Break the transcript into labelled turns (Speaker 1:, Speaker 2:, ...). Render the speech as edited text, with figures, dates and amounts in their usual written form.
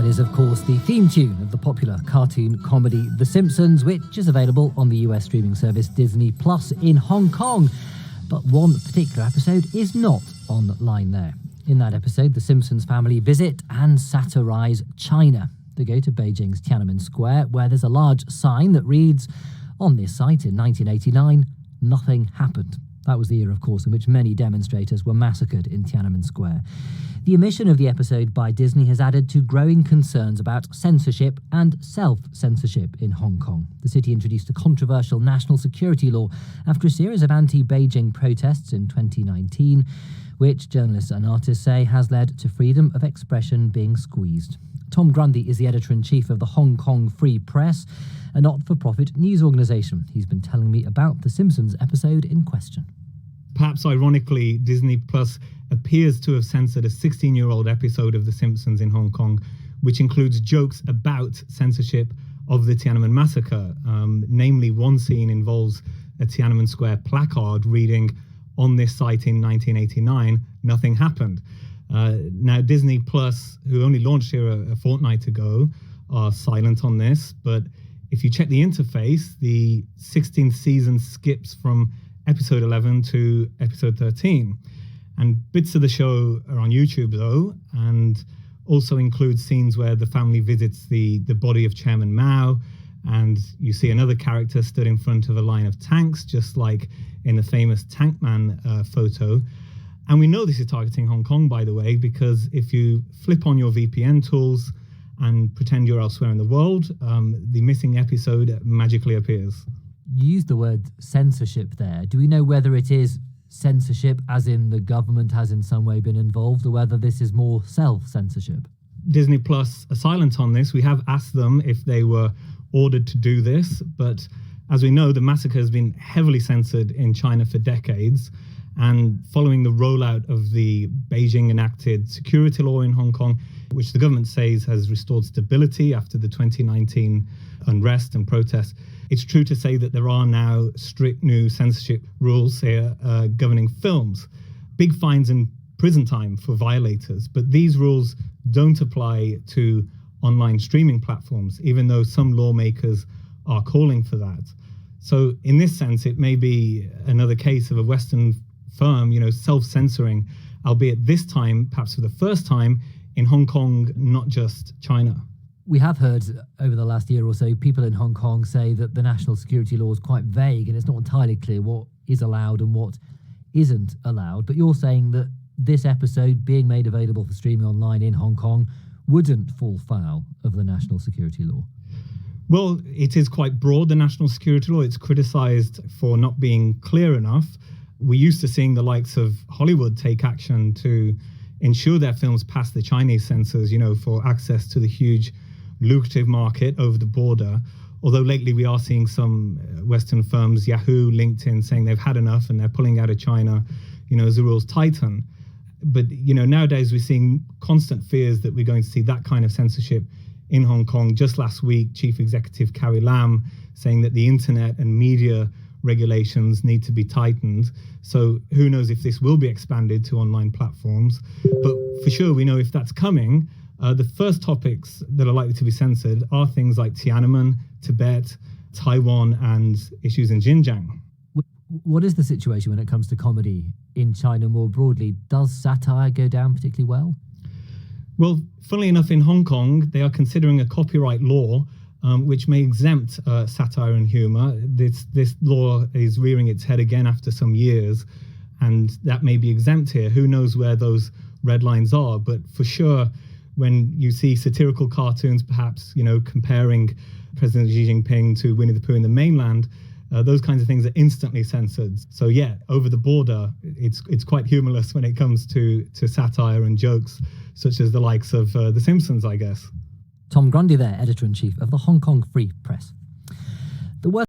Speaker 1: That is, of course, the theme tune of the popular cartoon comedy The Simpsons, which is available on the US streaming service Disney Plus in Hong Kong. But one particular episode is not online there. In that episode, the Simpsons family visit and satirise China. They go to Beijing's Tiananmen Square, where there's a large sign that reads, "On this site in 1989, nothing happened." That was the year, of course, in which many demonstrators were massacred in Tiananmen Square. The omission of the episode by Disney has added to growing concerns about censorship and self-censorship in Hong Kong. The city introduced a controversial national security law after a series of anti-Beijing protests in 2019, which journalists and artists say has led to freedom of expression being squeezed. Tom Grundy is the editor-in-chief of the Hong Kong Free Press, a not-for-profit news organisation. He's been telling me about the Simpsons episode in question.
Speaker 2: Perhaps ironically, Disney Plus appears to have censored a 16-year-old episode of The Simpsons in Hong Kong, which includes jokes about censorship of the Tiananmen Massacre. Namely, one scene involves a Tiananmen Square placard reading, "On this site in 1989, nothing happened." Now, Disney Plus, who only launched here a fortnight ago, are silent on this. But if you check the interface, the 16th season skips from episode 11 to episode 13. And bits of the show are on YouTube, though, and also includes scenes where the family visits the body of Chairman Mao, and you see another character stood in front of a line of tanks, just like in the famous Tankman photo. And we know this is targeting Hong Kong, by the way, because if you flip on your VPN tools and pretend you're elsewhere in the world, the missing episode magically appears.
Speaker 1: You used the word censorship there. Do we know whether it is censorship as in the government has in some way been involved, or whether this is more self-censorship?
Speaker 2: Disney Plus are silent on this. We have asked them if they were ordered to do this, but as we know, the massacre has been heavily censored in China for decades. And following the rollout of the Beijing enacted security law in Hong Kong, which the government says has restored stability after the 2019 unrest and protests, it's true to say that there are now strict new censorship rules here governing films. Big fines and prison time for violators. But these rules don't apply to online streaming platforms, even though some lawmakers are calling for that. So in this sense, it may be another case of a Western firm, self-censoring, albeit this time, perhaps for the first time, in Hong Kong, not just China.
Speaker 1: We have heard over the last year or so people in Hong Kong say that the national security law is quite vague and it's not entirely clear what is allowed and what isn't allowed. But you're saying that this episode being made available for streaming online in Hong Kong wouldn't fall foul of the national security law?
Speaker 2: Well, it is quite broad, the national security law. It's criticised for not being clear enough. We're used to seeing the likes of Hollywood take action to ensure their films pass the Chinese censors, for access to the huge lucrative market over the border. Although lately we are seeing some Western firms, Yahoo, LinkedIn, saying they've had enough and they're pulling out of China, as the rules tighten. But, nowadays we're seeing constant fears that we're going to see that kind of censorship in Hong Kong. Just last week, Chief Executive Carrie Lam saying that the internet and media regulations need to be tightened. So who knows if this will be expanded to online platforms. But for sure, we know if that's coming, the first topics that are likely to be censored are things like Tiananmen, Tibet, Taiwan, and issues in Xinjiang.
Speaker 1: What is the situation when it comes to comedy in China more broadly? Does satire go down particularly well?
Speaker 2: Well, funnily enough, in Hong Kong, they are considering a copyright law which may exempt satire and humour. This law is rearing its head again after some years, and that may be exempt here. Who knows where those red lines are? But for sure, when you see satirical cartoons, perhaps, comparing President Xi Jinping to Winnie the Pooh in the mainland, those kinds of things are instantly censored. So yeah, over the border, it's quite humorless when it comes to satire and jokes, such as the likes of The Simpsons, I guess.
Speaker 1: Tom Grundy there, editor-in-chief of the Hong Kong Free Press.